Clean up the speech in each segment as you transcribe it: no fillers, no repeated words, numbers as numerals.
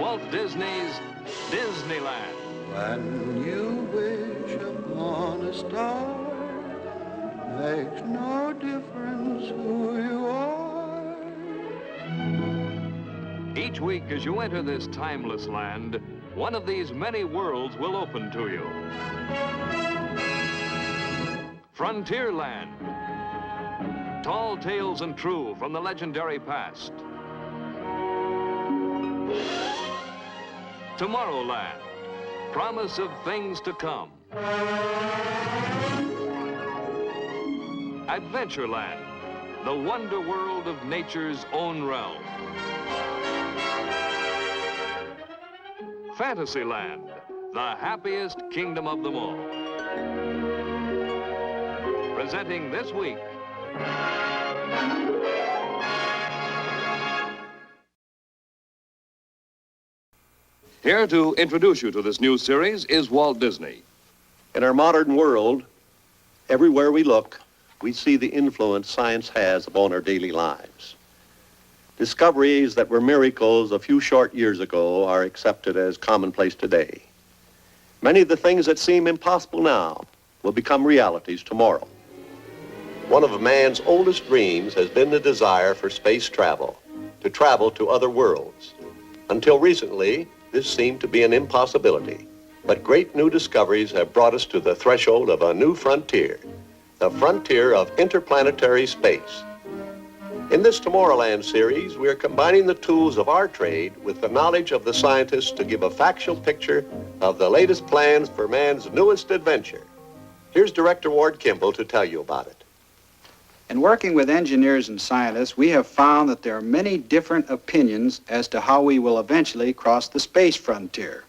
Walt Disney's Disneyland. When you wish upon a star, makes no difference who you are. Each week as you enter this timeless land, one of these many worlds will open to you. Frontierland. Tall tales and true from the legendary past. Tomorrowland. Promise of things to come. Adventureland. The wonder world of nature's own realm. Fantasyland. The happiest kingdom of them all. Presenting this week. Here to introduce you to this new series is Walt Disney. In our modern world, everywhere we look, we see the influence science has upon our daily lives. Discoveries that were miracles a few short years ago are accepted as commonplace today. Many of the things that seem impossible now will become realities tomorrow. One of man's oldest dreams has been the desire for space travel, to travel to other worlds. Until recently, this seemed to be an impossibility. But great new discoveries have brought us to the threshold of a new frontier, the frontier of interplanetary space. In this Tomorrowland series, we are combining the tools of our trade with the knowledge of the scientists to give a factual picture of the latest plans for man's newest adventure. Here's Director Ward Kimball to tell you about it. In working with engineers and scientists, we have found that there are many different opinions as to how we will eventually cross the space frontier.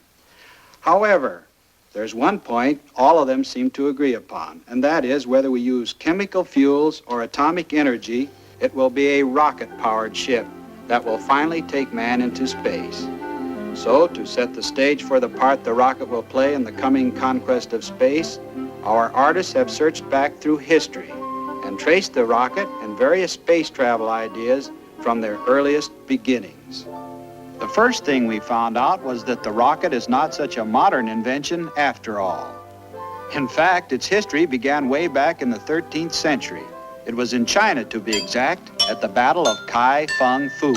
However, there's one point all of them seem to agree upon, and that is whether we use chemical fuels or atomic energy, it will be a rocket-powered ship that will finally take man into space. So, to set the stage for the part the rocket will play in the coming conquest of space, our artists have searched back through history and traced the rocket and various space travel ideas from their earliest beginnings. The first thing we found out was that the rocket is not such a modern invention after all. In fact, its history began way back in the 13th century. It was in China, to be exact, at the Battle of Kai Feng Fu.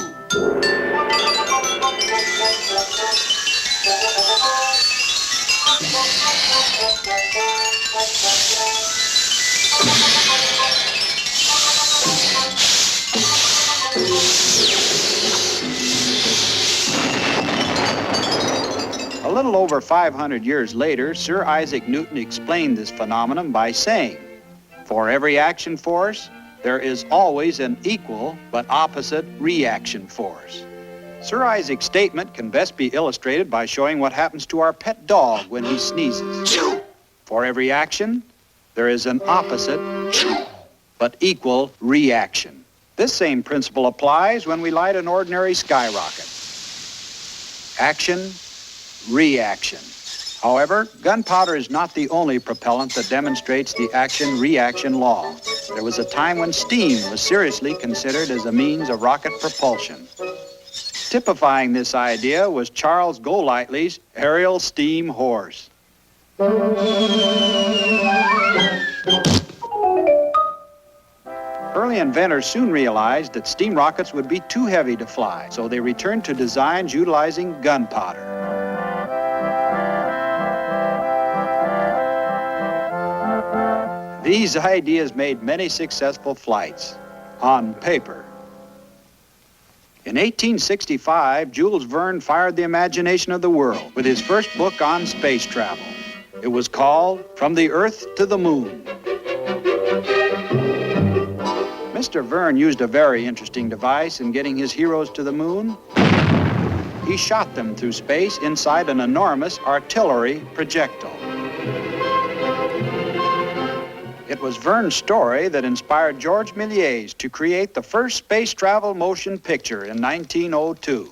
A little over 500 years later, Sir Isaac Newton explained this phenomenon by saying, "For every action force, there is always an equal but opposite reaction force." Sir Isaac's statement can best be illustrated by showing what happens to our pet dog when he sneezes. For every action, there is an opposite but equal reaction. This same principle applies when we light an ordinary skyrocket. Action, reaction. However, gunpowder is not the only propellant that demonstrates the action-reaction law. There was a time when steam was seriously considered as a means of rocket propulsion. Typifying this idea was Charles Golightly's aerial steam horse. Early inventors soon realized that steam rockets would be too heavy to fly, so they returned to designs utilizing gunpowder. These ideas made many successful flights, on paper. In 1865, Jules Verne fired the imagination of the world with his first book on space travel. It was called From the Earth to the Moon. Mr. Verne used a very interesting device in getting his heroes to the moon. He shot them through space inside an enormous artillery projectile. It was Verne's story that inspired George Méliès to create the first space travel motion picture in 1902.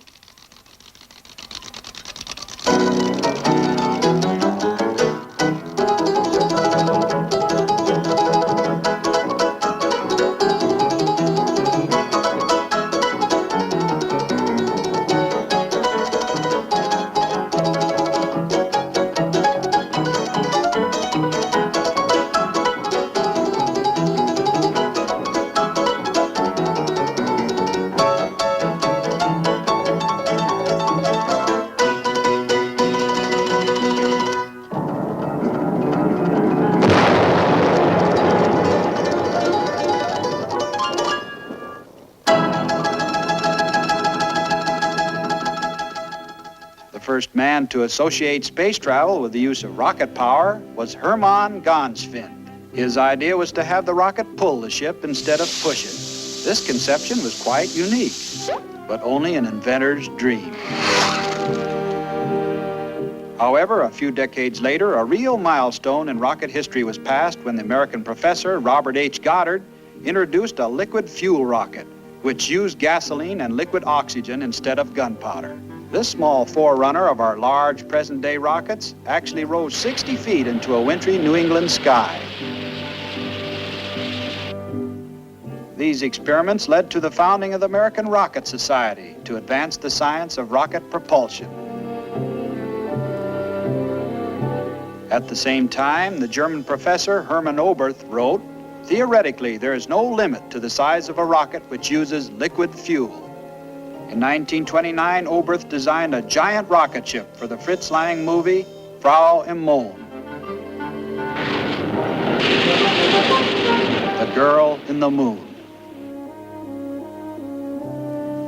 first man to associate space travel with the use of rocket power was Hermann Gansfind. His idea was to have the rocket pull the ship instead of push it. This conception was quite unique, but only an inventor's dream. However, a few decades later, a real milestone in rocket history was passed when the American professor Robert H. Goddard introduced a liquid fuel rocket, which used gasoline and liquid oxygen instead of gunpowder. This small forerunner of our large present-day rockets actually rose 60 feet into a wintry New England sky. These experiments led to the founding of the American Rocket Society to advance the science of rocket propulsion. At the same time, the German professor Hermann Oberth wrote, "Theoretically, there is no limit to the size of a rocket which uses liquid fuel." In 1929, Oberth designed a giant rocket ship for the Fritz Lang movie, Frau im Mond. The Girl in the Moon.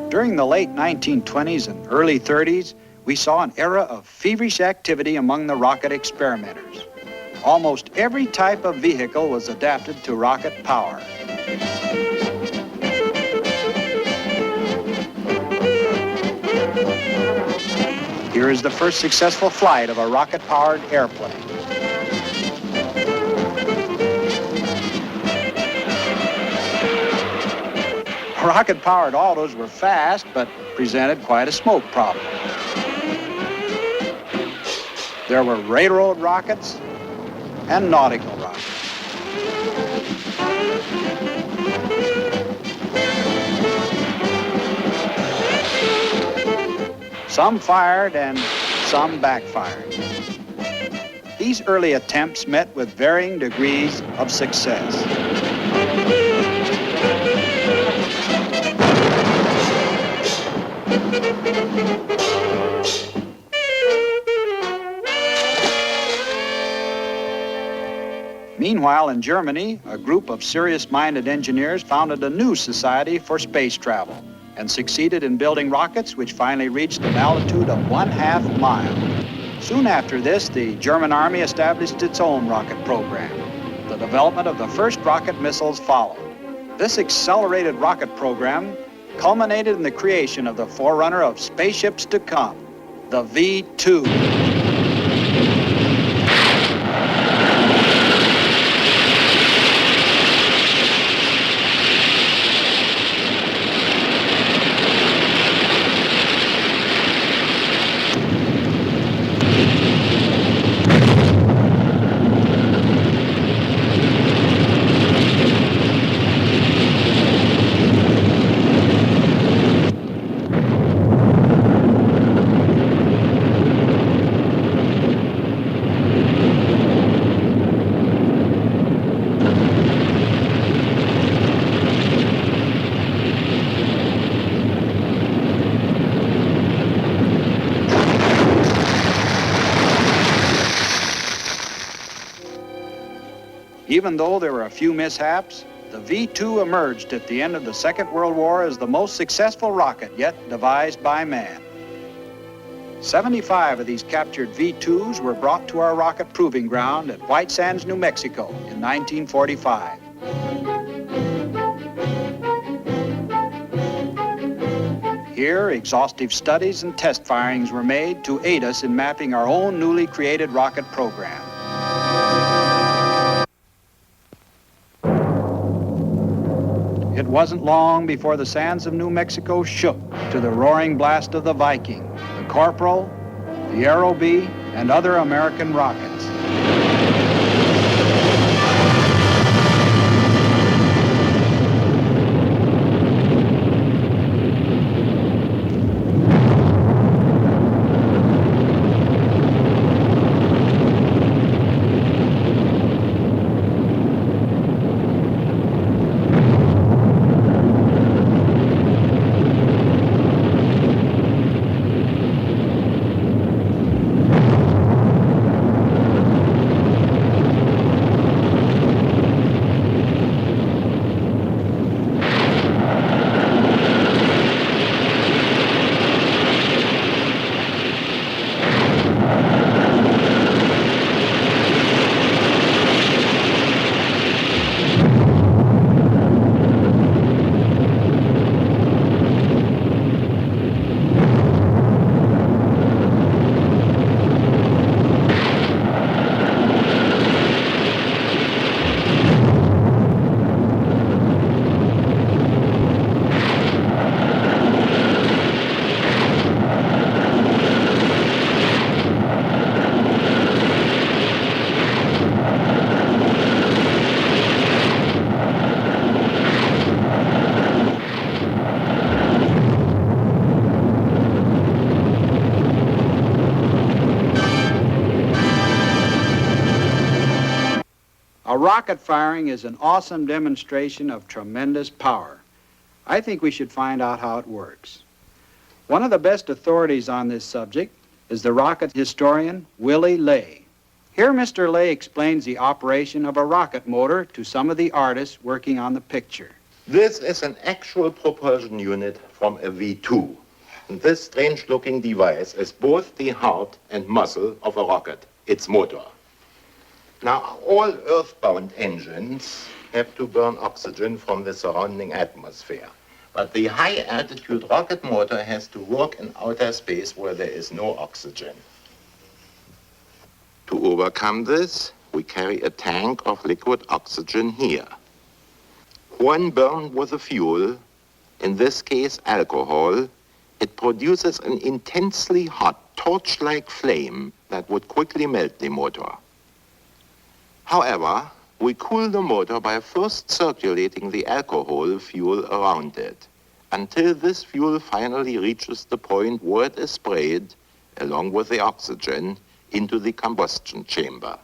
During the late 1920s and early 30s, we saw an era of feverish activity among the rocket experimenters. Almost every type of vehicle was adapted to rocket power. Here is the first successful flight of a rocket-powered airplane. Rocket-powered autos were fast, but presented quite a smoke problem. There were railroad rockets and nautical rockets. Some fired and some backfired. These early attempts met with varying degrees of success. Meanwhile, in Germany, a group of serious-minded engineers founded a new society for space travel and succeeded in building rockets which finally reached an altitude of 1/2 mile. Soon after this, the German Army established its own rocket program. The development of the first rocket missiles followed. This accelerated rocket program culminated in the creation of the forerunner of spaceships to come, the V-2. Even though there were a few mishaps, the V-2 emerged at the end of the Second World War as the most successful rocket yet devised by man. 75 of these captured V-2s were brought to our rocket proving ground at White Sands, New Mexico in 1945. Here, exhaustive studies and test firings were made to aid us in mapping our own newly created rocket program. It wasn't long before the sands of New Mexico shook to the roaring blast of the Viking, the Corporal, the Aerobee, and other American rockets. rocket firing is an awesome demonstration of tremendous power. I think we should find out how it works. One of the best authorities on this subject is the rocket historian Willie Ley. Here Mr. Ley explains the operation of a rocket motor to some of the artists working on the picture. This is an actual propulsion unit from a V2. And this strange-looking device is both the heart and muscle of a rocket, its motor. Now, all earthbound engines have to burn oxygen from the surrounding atmosphere. But the high-altitude rocket motor has to work in outer space where there is no oxygen. To overcome this, we carry a tank of liquid oxygen here. When burned with a fuel, in this case alcohol, it produces an intensely hot, torch-like flame that would quickly melt the motor. However, we cool the motor by first circulating the alcohol fuel around it, until this fuel finally reaches the point where it is sprayed, along with the oxygen, into the combustion chamber.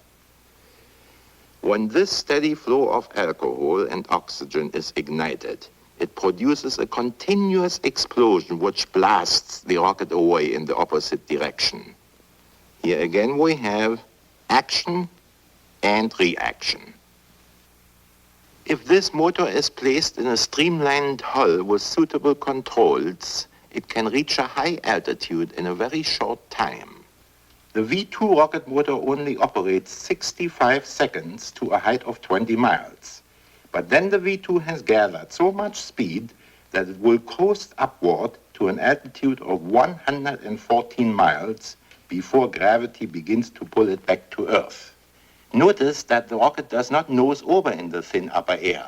When this steady flow of alcohol and oxygen is ignited, it produces a continuous explosion which blasts the rocket away in the opposite direction. Here again we have action and reaction. If this motor is placed in a streamlined hull with suitable controls, it can reach a high altitude in a very short time. The V2 rocket motor only operates 65 seconds to a height of 20 miles. But then the V2 has gathered so much speed that it will coast upward to an altitude of 114 miles before gravity begins to pull it back to Earth. Notice that the rocket does not nose over in the thin upper air,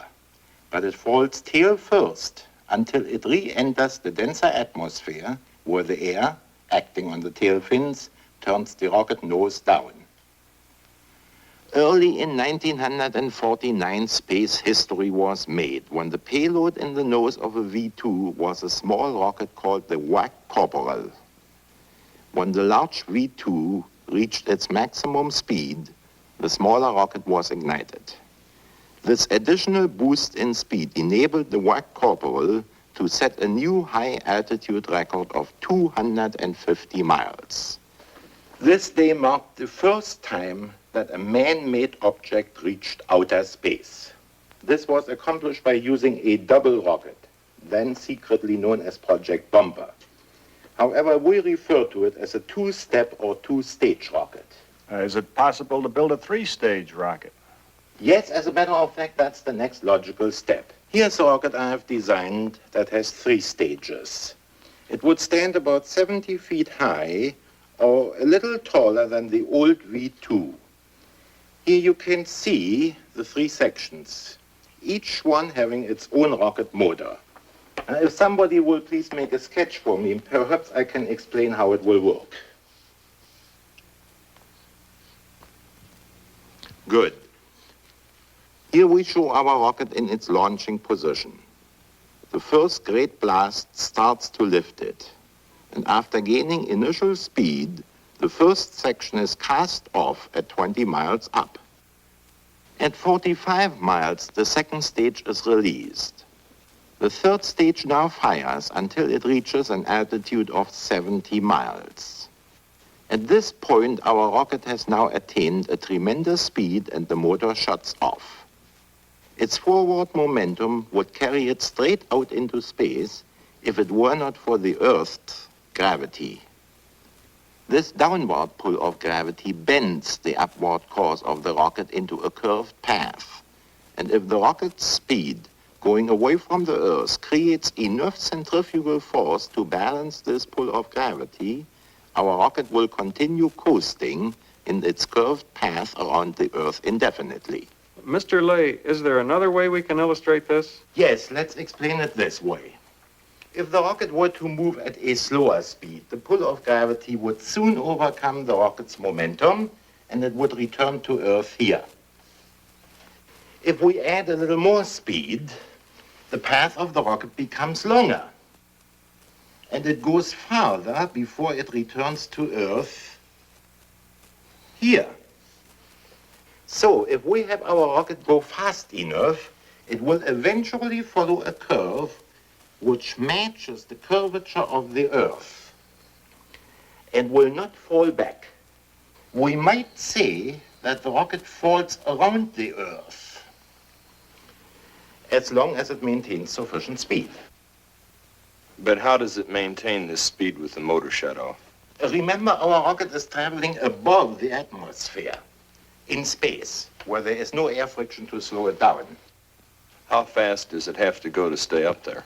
but it falls tail first until it re-enters the denser atmosphere where the air, acting on the tail fins, turns the rocket nose down. Early in 1949, space history was made when the payload in the nose of a V2 was a small rocket called the Ward Kimball. When the large V2 reached its maximum speed, the smaller rocket was ignited. This additional boost in speed enabled the Ward Kimball to set a new high-altitude record of 250 miles. This day marked the first time that a man-made object reached outer space. This was accomplished by using a double rocket, then secretly known as Project Bomber. However, we refer to it as a two-step or two-stage rocket. Is it possible to build a three-stage rocket? Yes, as a matter of fact, that's the next logical step. Here's a rocket I have designed that has 3 stages. It would stand about 70 feet high or a little taller than the old V2. Here you can see the 3 sections, each one having its own rocket motor. If somebody will please make a sketch for me, perhaps I can explain how it will work. Good. Here we show our rocket in its launching position. The first great blast starts to lift it. And after gaining initial speed, the first section is cast off at 20 miles up. At 45 miles, the second stage is released. The third stage now fires until it reaches an altitude of 70 miles. At this point, our rocket has now attained a tremendous speed and the motor shuts off. Its forward momentum would carry it straight out into space if it were not for the Earth's gravity. This downward pull of gravity bends the upward course of the rocket into a curved path. And if the rocket's speed going away from the Earth creates enough centrifugal force to balance this pull of gravity, our rocket will continue coasting in its curved path around the Earth indefinitely. Mr. Ley, is there another way we can illustrate this? Yes, let's explain it this way. If the rocket were to move at a slower speed, the pull of gravity would soon overcome the rocket's momentum and it would return to Earth here. If we add a little more speed, the path of the rocket becomes longer and it goes farther before it returns to Earth here. So if we have our rocket go fast enough, it will eventually follow a curve which matches the curvature of the Earth and will not fall back. We might say that the rocket falls around the Earth as long as it maintains sufficient speed. But how does it maintain this speed with the motor shut off? Remember, our rocket is traveling above the atmosphere in space, where there is no air friction to slow it down. How fast does it have to go to stay up there?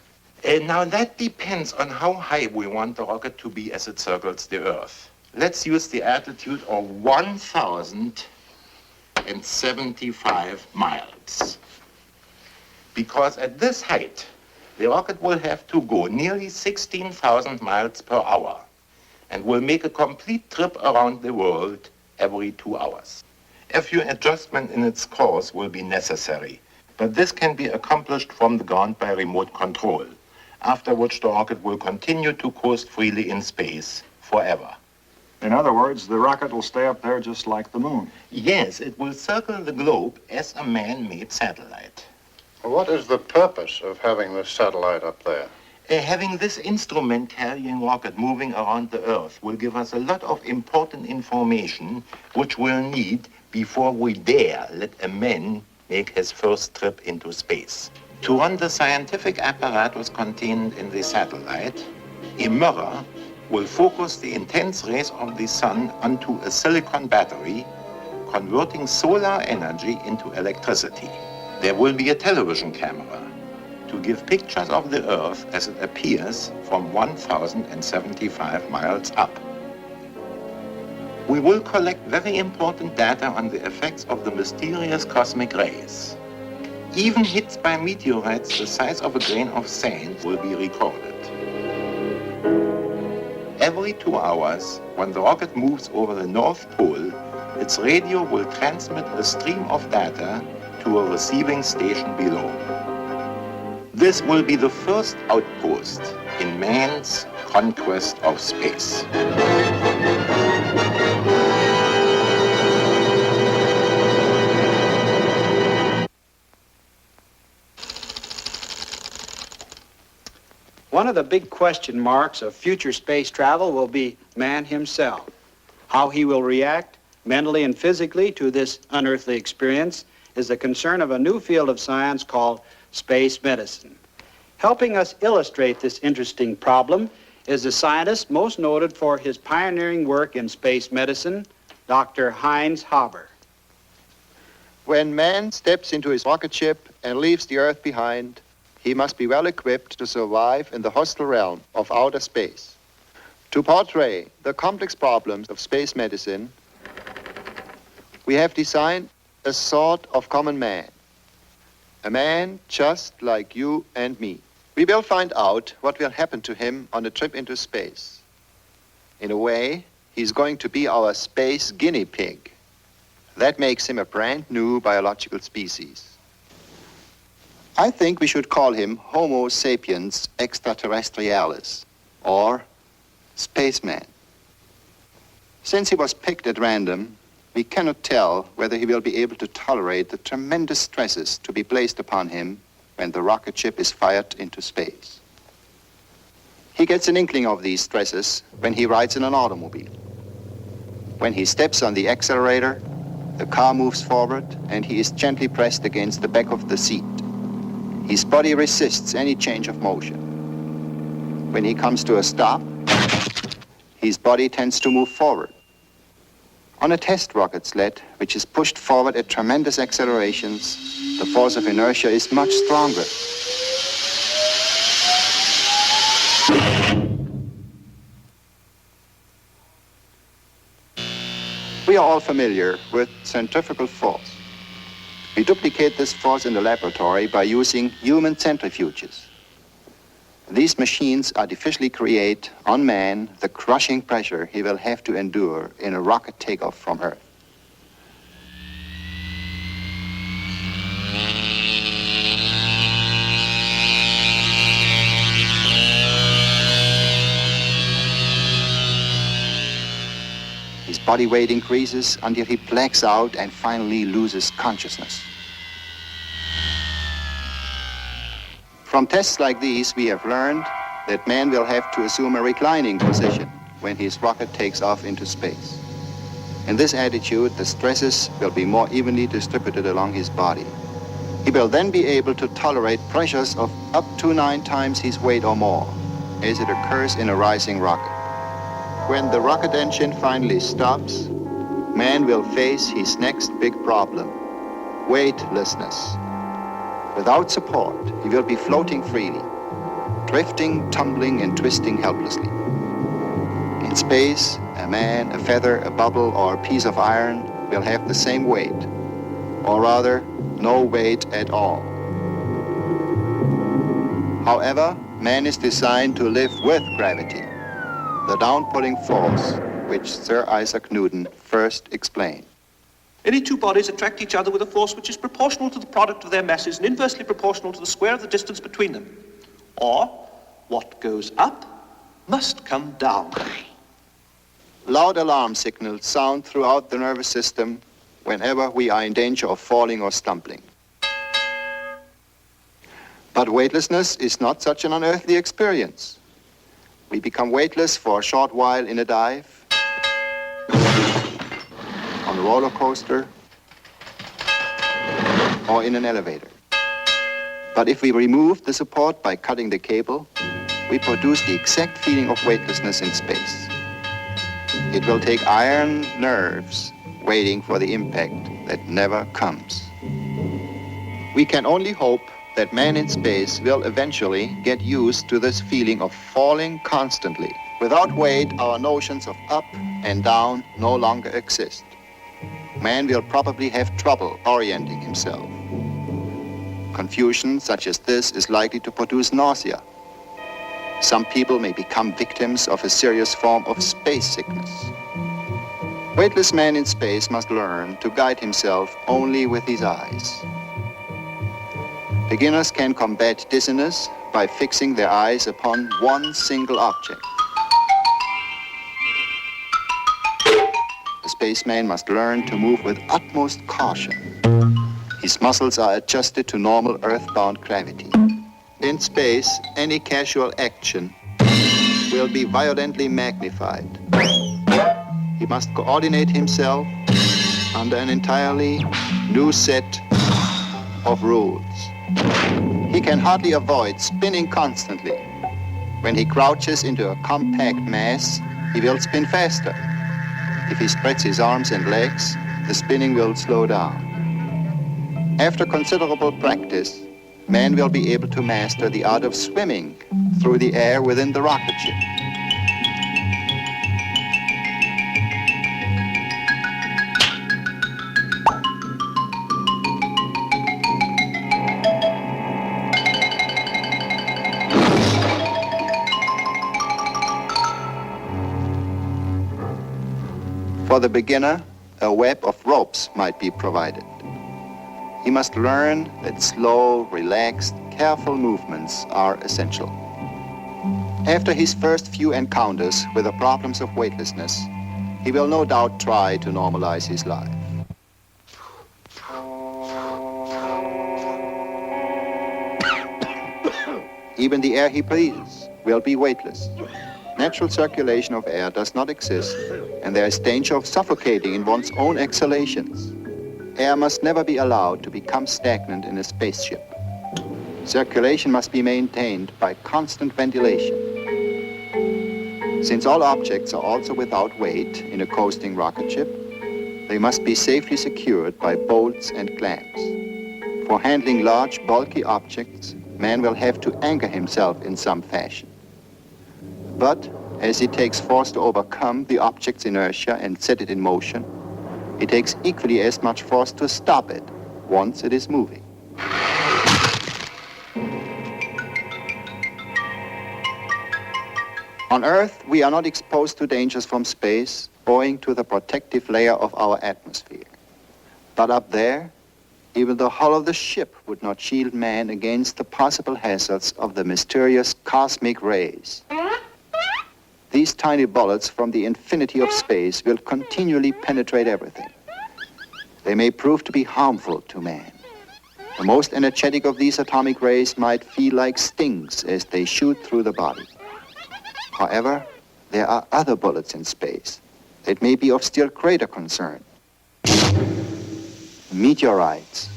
Now that depends on how high we want the rocket to be as it circles the Earth. Let's use the altitude of 1,075 miles. Because at this height, the rocket will have to go nearly 16,000 miles per hour and will make a complete trip around the world every 2 hours. A few adjustments in its course will be necessary, but this can be accomplished from the ground by remote control, after which the rocket will continue to coast freely in space forever. In other words, the rocket will stay up there just like the moon. Yes, it will circle the globe as a man-made satellite. What is the purpose of having this satellite up there? Having this instrument-carrying rocket moving around the Earth will give us a lot of important information which we'll need before we dare let a man make his first trip into space. To run the scientific apparatus contained in the satellite, a mirror will focus the intense rays of the sun onto a silicon battery, converting solar energy into electricity. There will be a television camera to give pictures of the Earth as it appears from 1,075 miles up. We will collect very important data on the effects of the mysterious cosmic rays. Even hits by meteorites the size of a grain of sand will be recorded. Every 2 hours, when the rocket moves over the North Pole, its radio will transmit a stream of data to a receiving station below. This will be the first outpost in man's conquest of space. One of the big question marks of future space travel will be man himself. How he will react mentally and physically to this unearthly experience is the concern of a new field of science called space medicine. Helping us illustrate this interesting problem is the scientist most noted for his pioneering work in space medicine, Dr. Heinz Haber. When man steps into his rocket ship and leaves the Earth behind, he must be well equipped to survive in the hostile realm of outer space. To portray the complex problems of space medicine, we have designed a sort of common man. A man just like you and me. We will find out what will happen to him on a trip into space. In a way, he's going to be our space guinea pig. That makes him a brand new biological species. I think we should call him Homo sapiens extraterrestrialis, or spaceman. Since he was picked at random, we cannot tell whether he will be able to tolerate the tremendous stresses to be placed upon him when the rocket ship is fired into space. He gets an inkling of these stresses when he rides in an automobile. When he steps on the accelerator, the car moves forward and he is gently pressed against the back of the seat. His body resists any change of motion. When he comes to a stop, his body tends to move forward. On a test rocket sled, which is pushed forward at tremendous accelerations, the force of inertia is much stronger. We are all familiar with centrifugal force. We duplicate this force in the laboratory by using human centrifuges. These machines artificially create on man the crushing pressure he will have to endure in a rocket takeoff from Earth. His Body weight increases until he blacks out and finally loses consciousness. From tests like these, we have learned that man will have to assume a reclining position when his rocket takes off into space. In this attitude, the stresses will be more evenly distributed along his body. He will then be able to tolerate pressures of up to 9 times his weight or more, as it occurs in a rising rocket. When the rocket engine finally stops, man will face his next big problem, weightlessness. Without support, he will be floating freely, drifting, tumbling, and twisting helplessly. In space, a man, a feather, a bubble, or a piece of iron will have the same weight, or rather, no weight at all. However, man is designed to live with gravity, the down-pulling force which Sir Isaac Newton first explained. Any two bodies attract each other with a force which is proportional to the product of their masses and inversely proportional to the square of the distance between them. Or, what goes up must come down. Loud alarm signals sound throughout the nervous system whenever we are in danger of falling or stumbling. But weightlessness is not such an unearthly experience. We become weightless for a short while in a dive, on a roller coaster, or in an elevator. But if we remove the support by cutting the cable, we produce the exact feeling of weightlessness in space. It will take iron nerves waiting for the impact that never comes. We can only hope that man in space will eventually get used to this feeling of falling constantly. Without weight, our notions of up and down no longer exist. Man will probably have trouble orienting himself. Confusion such as this is likely to produce nausea. Some people may become victims of a serious form of space sickness. Weightless man in space must learn to guide himself only with his eyes. Beginners can combat dizziness by fixing their eyes upon one single object. The spaceman must learn to move with utmost caution. His muscles are adjusted to normal earthbound gravity. In space, any casual action will be violently magnified. He must coordinate himself under an entirely new set of rules. He can hardly avoid spinning constantly. When he crouches into a compact mass, he will spin faster. If he spreads his arms and legs, the spinning will slow down. After considerable practice, man will be able to master the art of swimming through the air within the rocket ship. For the beginner, a web of ropes might be provided. He must learn that slow, relaxed, careful movements are essential. After his first few encounters with the problems of weightlessness, he will no doubt try to normalize his life. Even the air he breathes will be weightless. Natural circulation of air does not exist, and there is danger of suffocating in one's own exhalations. Air must never be allowed to become stagnant in a spaceship. Circulation must be maintained by constant ventilation. Since all objects are also without weight in a coasting rocket ship, they must be safely secured by bolts and clamps. For handling large, bulky objects, man will have to anchor himself in some fashion. But as it takes force to overcome the object's inertia and set it in motion, it takes equally as much force to stop it once it is moving. On Earth, we are not exposed to dangers from space owing to the protective layer of our atmosphere. But up there, even the hull of the ship would not shield man against the possible hazards of the mysterious cosmic rays. these tiny bullets from the infinity of space will continually penetrate everything. They may prove to be harmful to man. The most energetic of these atomic rays might feel like stings as they shoot through the body. However, there are other bullets in space that may be of still greater concern. Meteorites.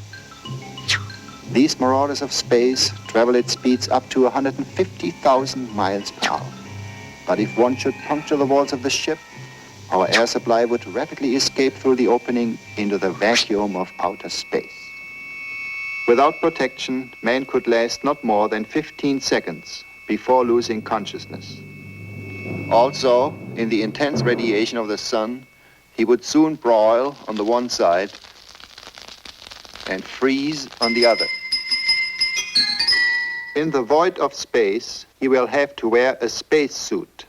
These marauders of space travel at speeds up to 150,000 miles per hour. But if one should puncture the walls of the ship, our air supply would rapidly escape through the opening into the vacuum of outer space. Without protection, man could last not more than 15 seconds before losing consciousness. Also, in the intense radiation of the sun, he would soon broil on the one side and freeze on the other. In the void of space, he will have to wear a space suit.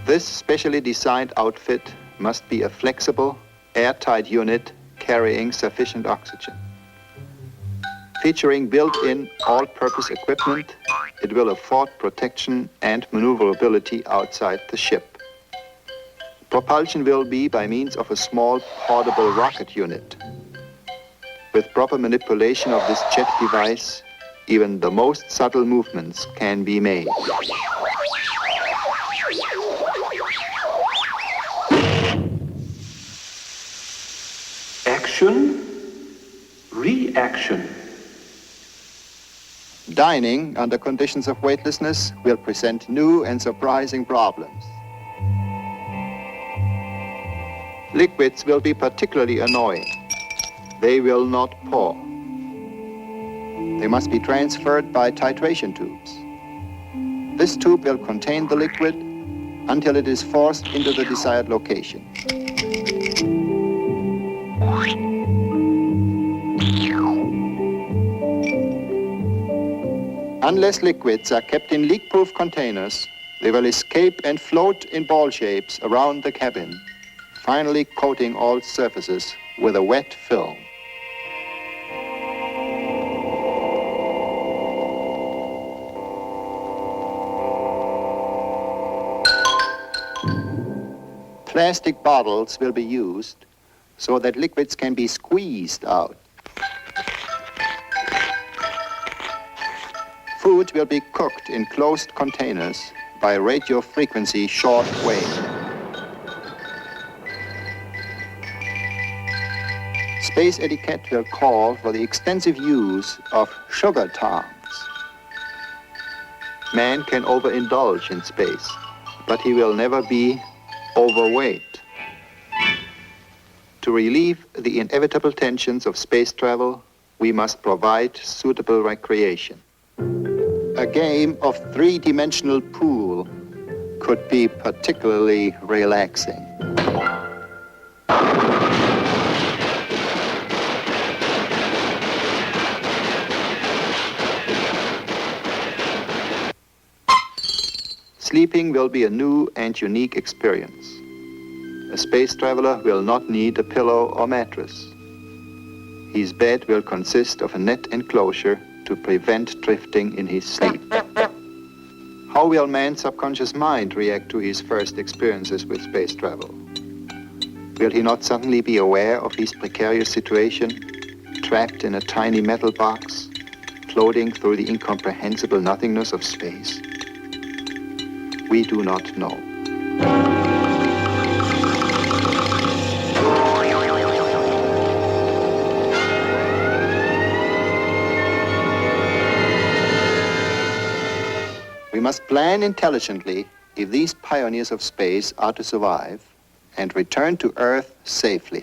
This specially designed outfit must be a flexible, airtight unit carrying sufficient oxygen. Featuring built-in all-purpose equipment, it will afford protection and maneuverability outside the ship. Propulsion will be by means of a small portable rocket unit. With proper manipulation of this jet device, even the most subtle movements can be made. Action, reaction. Dining under conditions of weightlessness will present new and surprising problems. Liquids will be particularly annoying. They will not pour. They must be transferred by titration tubes. This tube will contain the liquid until it is forced into the desired location. Unless liquids are kept in leak-proof containers, they will escape and float in ball shapes around the cabin, finally coating all surfaces with a wet film. Plastic bottles will be used so that liquids can be squeezed out. Food will be cooked in closed containers by radio frequency short wave. Space etiquette will call for the extensive use of sugar tongs. Man can overindulge in space, but he will never be overweight. To relieve the inevitable tensions of space travel, we must provide suitable recreation. A game of three-dimensional pool could be particularly relaxing. Sleeping will be a new and unique experience. A space traveler will not need a pillow or mattress. His bed will consist of a net enclosure to prevent drifting in his sleep. How will man's subconscious mind react to his first experiences with space travel? Will he not suddenly be aware of his precarious situation, trapped in a tiny metal box, floating through the incomprehensible nothingness of space? We do not know. We must plan intelligently if these pioneers of space are to survive and return to Earth safely.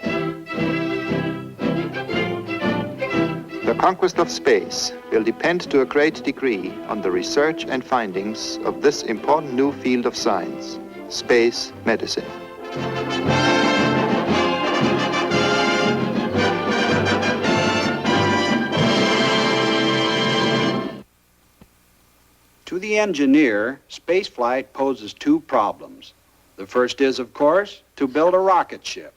The conquest of space will depend to a great degree on the research and findings of this important new field of science, space medicine. To the engineer, spaceflight poses two problems. The first is, of course, to build a rocket ship.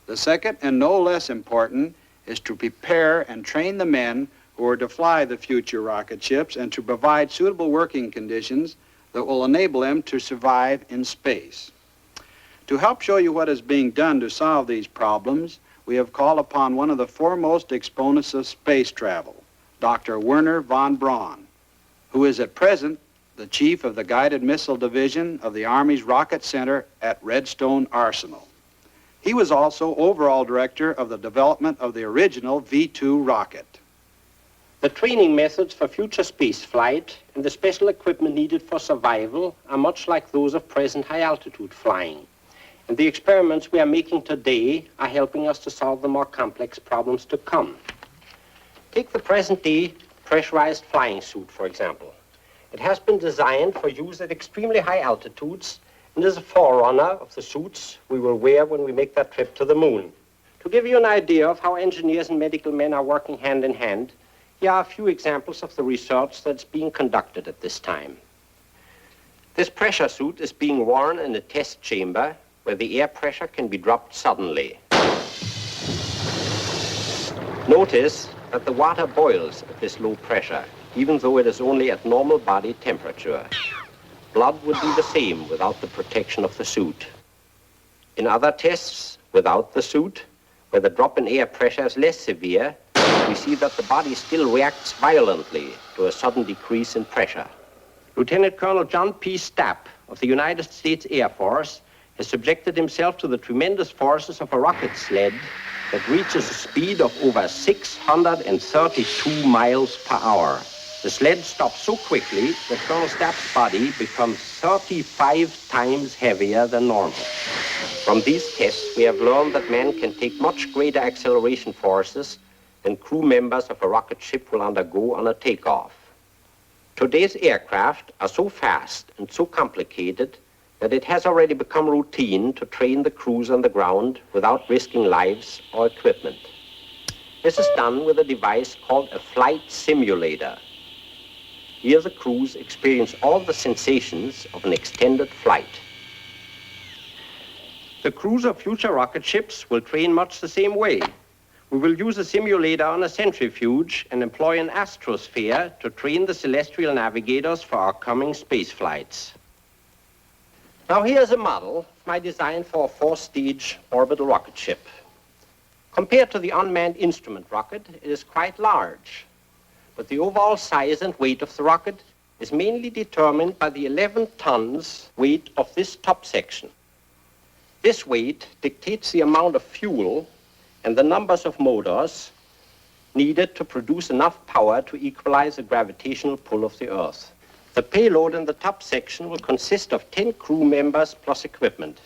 The second, and no less important, is to prepare and train the men who are to fly the future rocket ships and to provide suitable working conditions that will enable them to survive in space. To help show you what is being done to solve these problems, we have called upon one of the foremost exponents of space travel, Dr. Wernher von Braun, who is at present the chief of the Guided Missile Division of the Army's Rocket Center at Redstone Arsenal. He was also overall director of the development of the original V-2 rocket. The training methods for future space flight and the special equipment needed for survival are much like those of present high-altitude flying. And the experiments we are making today are helping us to solve the more complex problems to come. Take the present-day pressurized flying suit, for example. It has been designed for use at extremely high altitudes and is a forerunner of the suits we will wear when we make that trip to the moon. To give you an idea of how engineers and medical men are working hand in hand, here are a few examples of the research that's being conducted at this time. This pressure suit is being worn in a test chamber where the air pressure can be dropped suddenly. Notice that the water boils at this low pressure, even though it is only at normal body temperature. Blood would do the same without the protection of the suit. In other tests, without the suit, where the drop in air pressure is less severe, we see that the body still reacts violently to a sudden decrease in pressure. Lieutenant Colonel John P. Stapp of the United States Air Force has subjected himself to the tremendous forces of a rocket sled that reaches a speed of over 632 miles per hour. The sled stops so quickly that Colonel Stapp's body becomes 35 times heavier than normal. From these tests, we have learned that man can take much greater acceleration forces than crew members of a rocket ship will undergo on a takeoff. Today's aircraft are so fast and so complicated that it has already become routine to train the crews on the ground without risking lives or equipment. This is done with a device called a flight simulator. Here the crews experience all the sensations of an extended flight. The crews of future rocket ships will train much the same way. We will use a simulator on a centrifuge and employ an astrosphere to train the celestial navigators for our coming space flights. Now here's a model of my design for a 4-stage orbital rocket ship. Compared to the unmanned instrument rocket, it is quite large, but the overall size and weight of the rocket is mainly determined by the 11 tons weight of this top section. This weight dictates the amount of fuel and the numbers of motors needed to produce enough power to equalize the gravitational pull of the Earth. The payload in the top section will consist of 10 crew members plus equipment.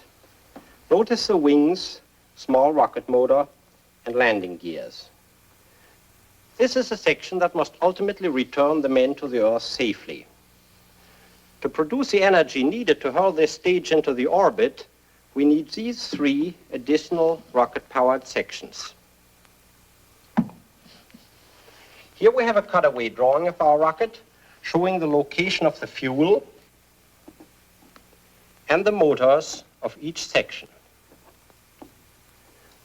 Notice the wings, small rocket motor, and landing gears. This is a section that must ultimately return the men to the Earth safely. To produce the energy needed to hurl this stage into the orbit, we need these 3 additional rocket-powered sections. Here we have a cutaway drawing of our rocket, showing the location of the fuel and the motors of each section.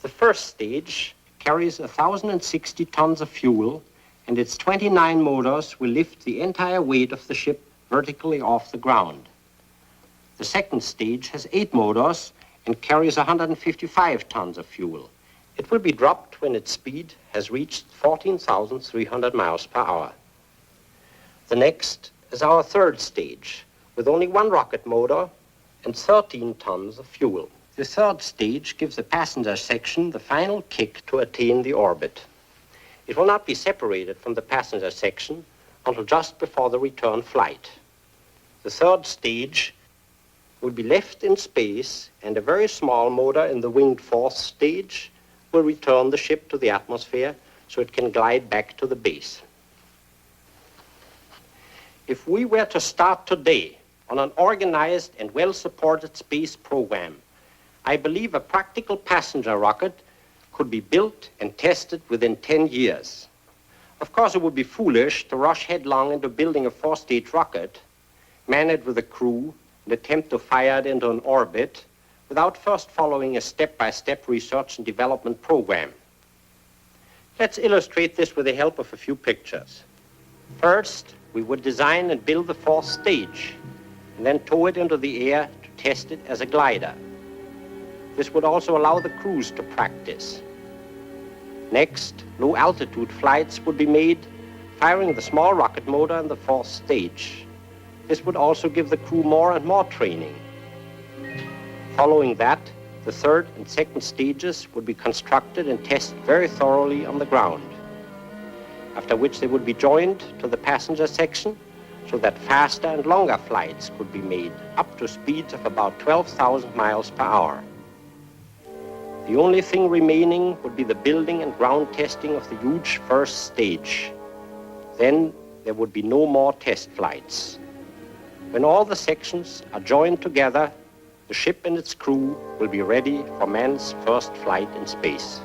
The first stage carries 1,060 tons of fuel, and its 29 motors will lift the entire weight of the ship vertically off the ground. The second stage has 8 motors and carries 155 tons of fuel. It will be dropped when its speed has reached 14,300 miles per hour. The next is our third stage, with only 1 rocket motor and 13 tons of fuel. The third stage gives the passenger section the final kick to attain the orbit. It will not be separated from the passenger section until just before the return flight. The third stage will be left in space, and a very small motor in the winged fourth stage will return the ship to the atmosphere so it can glide back to the base. If we were to start today on an organized and well-supported space program, I believe a practical passenger rocket could be built and tested within 10 years. Of course, it would be foolish to rush headlong into building a 4-stage rocket, man it with a crew, and attempt to fire it into an orbit without first following a step-by-step research and development program. Let's illustrate this with the help of a few pictures. First, we would design and build the 4th stage. and then tow it into the air to test it as a glider. This would also allow the crews to practice. Next, low-altitude flights would be made, firing the small rocket motor in the fourth stage. This would also give the crew more and more training. Following that, the third and second stages would be constructed and tested very thoroughly on the ground, after which they would be joined to the passenger section so that faster and longer flights could be made up to speeds of about 12,000 miles per hour. The only thing remaining would be the building and ground testing of the huge first stage. Then there would be no more test flights. When all the sections are joined together, the ship and its crew will be ready for man's first flight in space.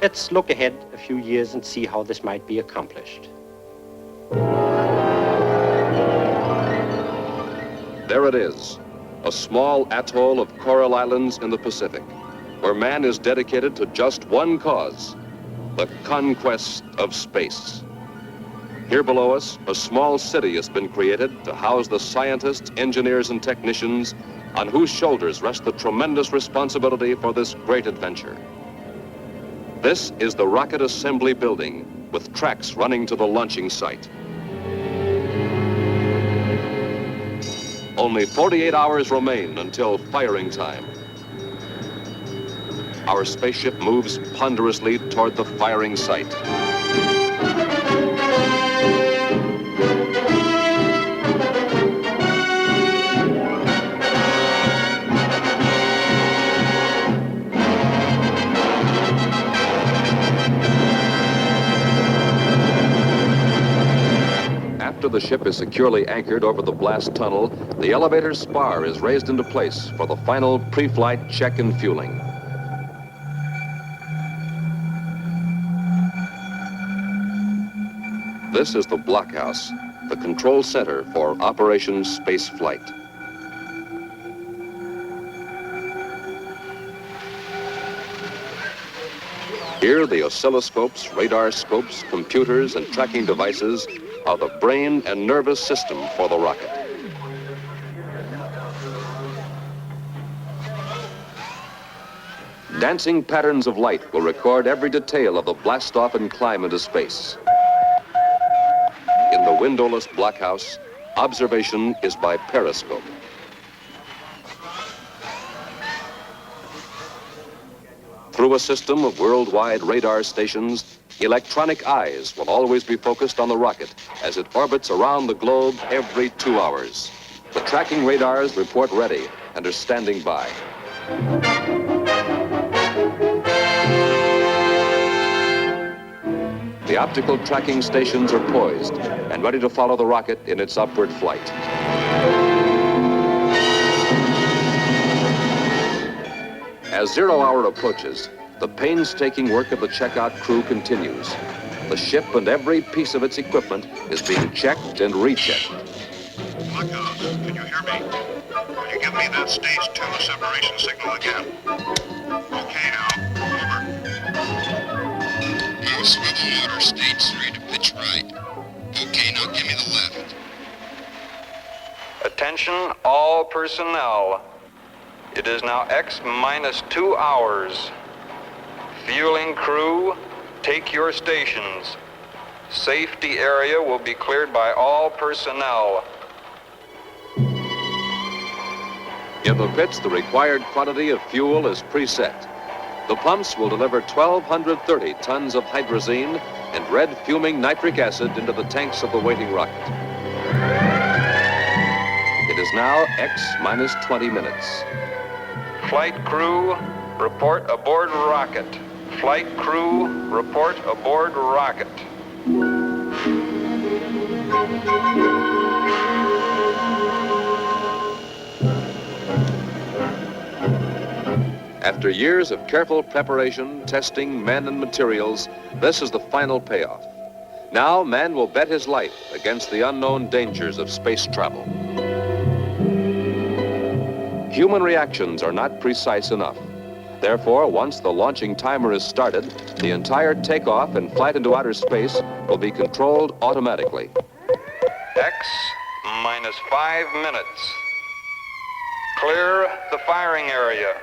Let's look ahead a few years and see how this might be accomplished. There it is, a small atoll of coral islands in the Pacific, where man is dedicated to just one cause, the conquest of space. Here below us, a small city has been created to house the scientists, engineers, and technicians on whose shoulders rests the tremendous responsibility for this great adventure. This is the Rocket Assembly Building, with tracks running to the launching site. Only 48 hours remain until firing time. Our spaceship moves ponderously toward the firing site. After the ship is securely anchored over the blast tunnel, the elevator's spar is raised into place for the final pre-flight check and fueling. This is the blockhouse, the control center for Operation Space Flight. Here, the oscilloscopes, radar scopes, computers, and tracking devices are the brain and nervous system for the rocket. Dancing patterns of light will record every detail of the blast-off and climb into space. In the windowless blockhouse, observation is by periscope. Through a system of worldwide radar stations, electronic eyes will always be focused on the rocket as it orbits around the globe every 2 hours. The tracking radars report ready and are standing by. The optical tracking stations are poised and ready to follow the rocket in its upward flight. As 0 hour approaches, the painstaking work of the checkout crew continues. The ship and every piece of its equipment is being checked and rechecked. Blockhouse, can you hear me? Will you give me that stage 2 separation signal again? Okay now, over. Now swivel motor stage 3 to pitch right. Okay, now give me the left. Attention all personnel. It is now X minus 2 hours. Fueling crew, take your stations. Safety area will be cleared by all personnel. In the pits, the required quantity of fuel is preset. The pumps will deliver 1,230 tons of hydrazine and red fuming nitric acid into the tanks of the waiting rocket. It is now X minus 20 minutes. Flight crew, report aboard rocket. Flight crew, report aboard rocket. After years of careful preparation, testing, men and materials, this is the final payoff. Now, man will bet his life against the unknown dangers of space travel. Human reactions are not precise enough. Therefore, once the launching timer is started, the entire takeoff and flight into outer space will be controlled automatically. X minus 5 minutes. Clear the firing area.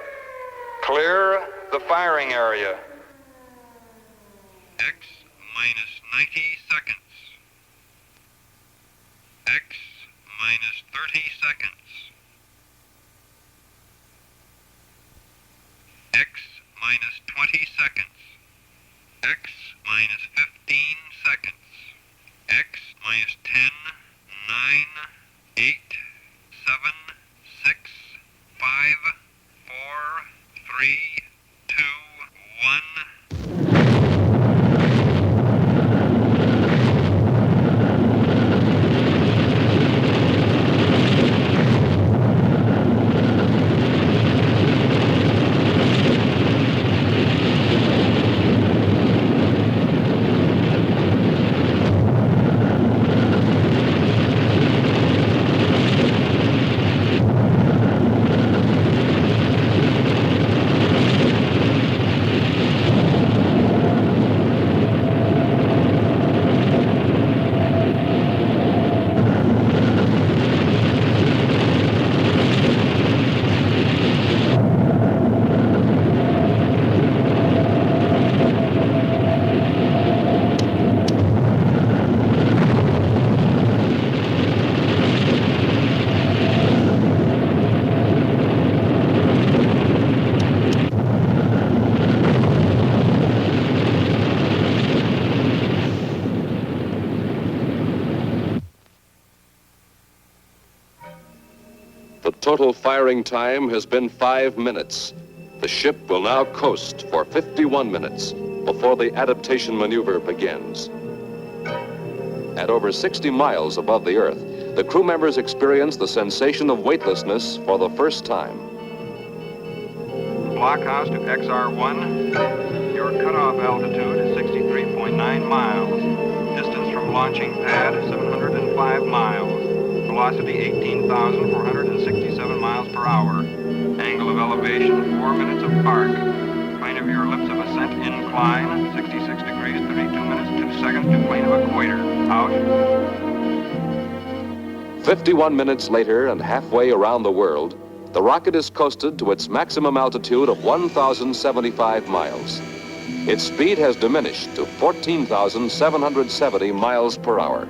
Clear the firing area. X minus 90 seconds. X minus 30 seconds. X minus 20 seconds. X minus 15 seconds. X minus 10, 9, 8, 7, 6, 5, 4, 3, 2, 1. The total firing time has been 5 minutes. The ship will now coast for 51 minutes before the adaptation maneuver begins. At over 60 miles above the Earth, the crew members experience the sensation of weightlessness for the first time. Blockhouse to XR1. Your cutoff altitude is 63.9 miles. Distance from launching pad, 705 miles. Velocity, 18,467 miles per hour. Angle of elevation, 4 minutes of arc. Plane of your ellipse of ascent, incline, 66 degrees, 32 minutes, 2 seconds to plane of equator. Out. 51 minutes later and halfway around the world, the rocket is coasted to its maximum altitude of 1,075 miles. Its speed has diminished to 14,770 miles per hour.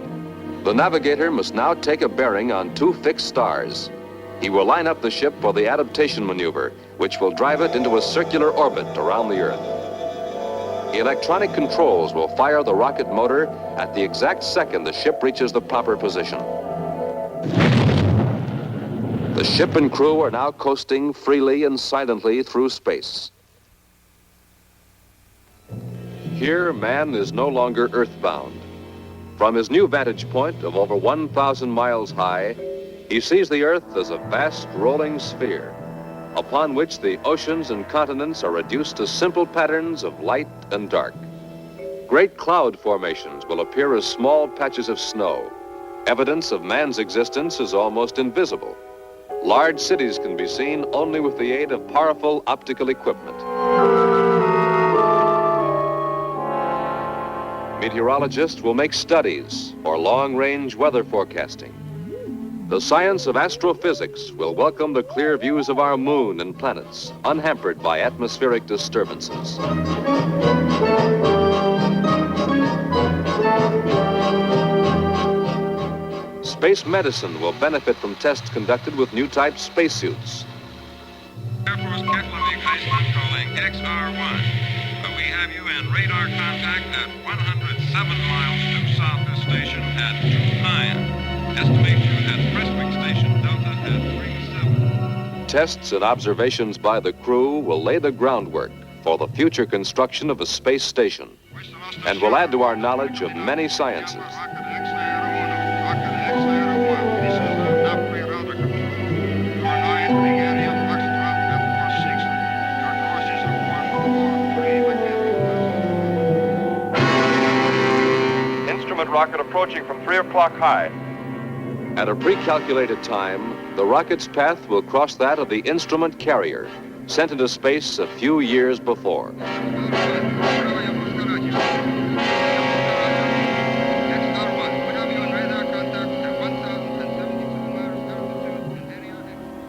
The navigator must now take a bearing on 2 fixed stars. He will line up the ship for the adaptation maneuver, which will drive it into a circular orbit around the Earth. Electronic controls will fire the rocket motor at the exact second the ship reaches the proper position. The ship and crew are now coasting freely and silently through space. Here, man is no longer earthbound. From his new vantage point of over 1,000 miles high, he sees the Earth as a vast rolling sphere, upon which the oceans and continents are reduced to simple patterns of light and dark. Great cloud formations will appear as small patches of snow. Evidence of man's existence is almost invisible. Large cities can be seen only with the aid of powerful optical equipment. Meteorologists will make studies for long-range weather forecasting. The science of astrophysics will welcome the clear views of our moon and planets, unhampered by atmospheric disturbances. Space medicine will benefit from tests conducted with new type spacesuits. Air Force Keflavik Iceland calling XR1. We have you in radar contact at 107 miles due south this station at 29. Estimate you at Prestwick Station, Delta at 37. Tests and observations by the crew will lay the groundwork for the future construction of a space station and will add to our knowledge of many sciences. Rocket approaching from 3 o'clock high. At a pre-calculated time, the rocket's path will cross that of the instrument carrier, sent into space a few years before.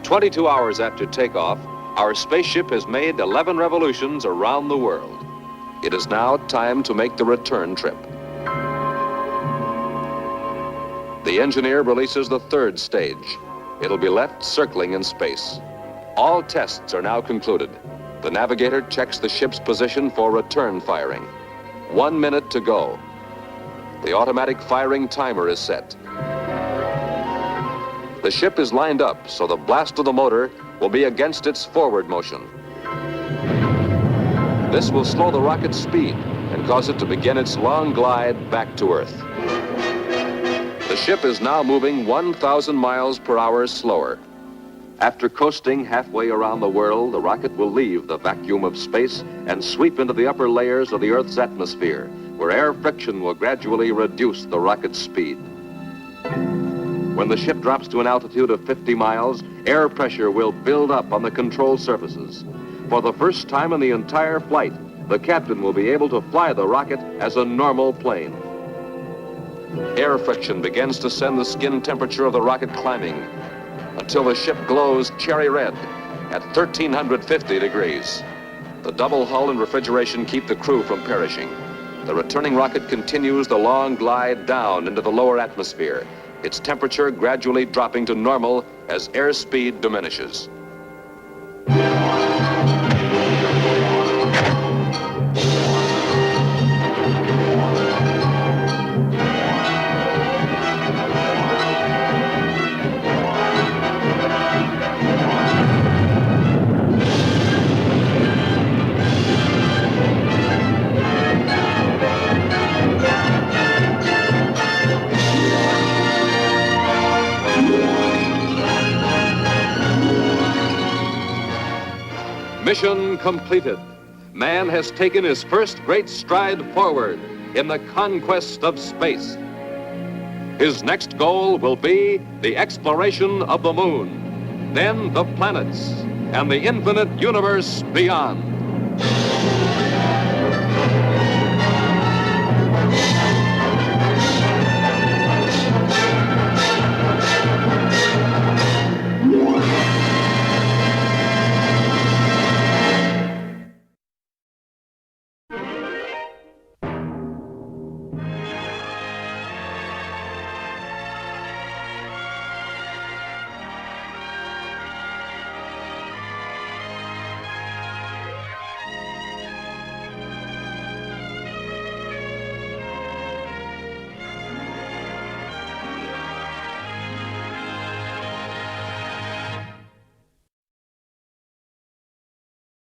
22 hours after takeoff, our spaceship has made 11 revolutions around the world. It is now time to make the return trip. The engineer releases the third stage. It'll be left circling in space. All tests are now concluded. The navigator checks the ship's position for return firing. 1 minute to go. The automatic firing timer is set. The ship is lined up so the blast of the motor will be against its forward motion. This will slow the rocket's speed and cause it to begin its long glide back to Earth. The ship is now moving 1,000 miles per hour slower. After coasting halfway around the world, the rocket will leave the vacuum of space and sweep into the upper layers of the Earth's atmosphere, where air friction will gradually reduce the rocket's speed. When the ship drops to an altitude of 50 miles, air pressure will build up on the control surfaces. For the first time in the entire flight, the captain will be able to fly the rocket as a normal plane. Air friction begins to send the skin temperature of the rocket climbing until the ship glows cherry red at 1,350 degrees. The double hull and refrigeration keep the crew from perishing. The returning rocket continues the long glide down into the lower atmosphere, its temperature gradually dropping to normal as airspeed diminishes. Mission completed. Man has taken his first great stride forward in the conquest of space. His next goal will be the exploration of the moon, then the planets, and the infinite universe beyond.